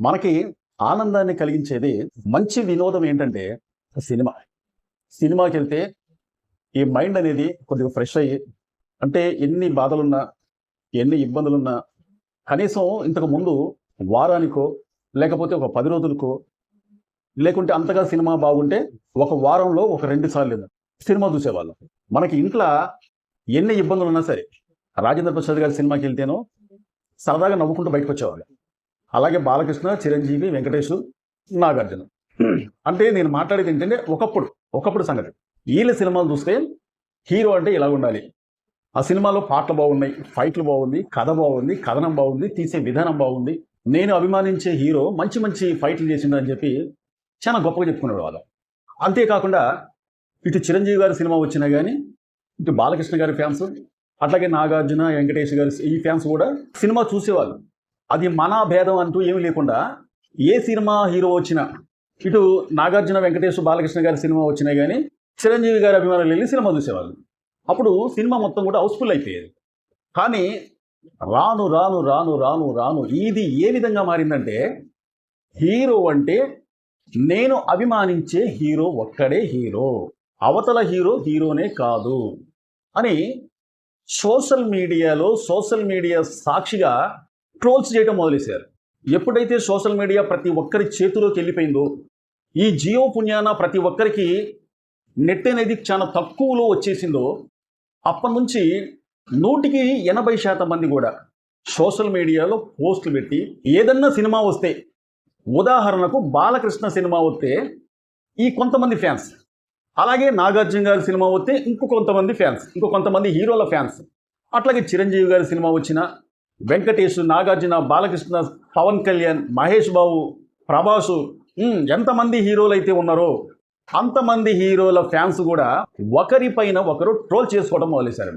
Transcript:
మనకి ఆనందాన్ని కలిగించేది మంచి వినోదం ఏంటంటే సినిమా. సినిమాకెళ్తే ఈ మైండ్ అనేది కొద్దిగా ఫ్రెష్ అయ్యి అంటే ఎన్ని బాధలున్నా, ఎన్ని ఇబ్బందులున్నా కనీసం ఇంతకు ముందు వారానికో, లేకపోతే ఒక 10 రోజులకో, లేకుంటే అంతగా సినిమా బాగుంటే ఒక వారంలో ఒక 2 సార్లు సినిమా చూసేవాళ్ళం. మనకి ఇంట్లో ఎన్ని ఇబ్బందులున్నా సరే రాజేంద్ర ప్రసాద్ గారి సినిమాకి వెళ్తేనో సరదాగా నవ్వుకుంటూ బయటకు వచ్చేవాళ్ళు. అలాగే బాలకృష్ణ, చిరంజీవి, వెంకటేష్, నాగార్జున. అంటే నేను మాట్లాడేది ఏంటంటే ఒకప్పుడు సంగతి. వీళ్ళ సినిమాలు చూస్తే హీరో అంటే ఇలా ఉండాలి, ఆ సినిమాలో పాటలు బాగున్నాయి, ఫైట్లు బాగుంది, కథ బాగుంది, కథనం బాగుంది, తీసే విధానం బాగుంది, నేను అభిమానించే హీరో మంచి మంచి ఫైట్లు చేసిందని చెప్పి చాలా గొప్పగా చెప్పుకునేవాడు వాళ్ళు. అంతేకాకుండా ఇటు చిరంజీవి గారి సినిమా వచ్చినా కానీ ఇటు బాలకృష్ణ గారి ఫ్యాన్స్, అట్లాగే నాగార్జున, వెంకటేష్ గారి ఈ ఫ్యాన్స్ కూడా సినిమా చూసేవాళ్ళు. అది మన భేదం అంటూ ఏమి లేకుండా ఏ సినిమా హీరో వచ్చినా ఇటు నాగార్జున, వెంకటేష్, బాలకృష్ణ గారి సినిమా వచ్చినా కానీ చిరంజీవి గారి అభిమానులు వెళ్ళి సినిమా చూసేవాళ్ళు. అప్పుడు సినిమా మొత్తం కూడా హౌస్ఫుల్ అయిపోయేది. కానీ రాను రాను రాను రాను రాను ఇది ఏ విధంగా మారిందంటే హీరో అంటే నేను అభిమానించే హీరో ఒక్కడే హీరో, అవతల హీరో హీరోనే కాదు అని సోషల్ మీడియా సాక్షిగా ట్రోల్స్ చేయడం మొదలేశారు. ఎప్పుడైతే సోషల్ మీడియా ప్రతి ఒక్కరి చేతిలోకి వెళ్ళిపోయిందో, ఈ జియో పుణ్యాన ప్రతి ఒక్కరికి నెట్ అనేది చాలా తక్కువలో వచ్చేసిందో, అప్పటి నుంచి 80% మంది కూడా సోషల్ మీడియాలో పోస్టులు పెట్టి ఏదన్నా సినిమా వస్తే, ఉదాహరణకు బాలకృష్ణ సినిమా వస్తే ఈ కొంతమంది ఫ్యాన్స్, అలాగే నాగార్జున గారి సినిమా వస్తే ఇంకో కొంతమంది హీరోల ఫ్యాన్స్, అట్లాగే చిరంజీవి గారి సినిమా వచ్చిన వెంకటేష్, నాగార్జున, బాలకృష్ణ, పవన్ కళ్యాణ్, మహేష్ బాబు, ప్రభాసు, ఎంతమంది హీరోలు అయితే ఉన్నారో అంతమంది హీరోల ఫ్యాన్స్ కూడా ఒకరిపైన ఒకరు ట్రోల్ చేసుకోవడం మొదలెశారు.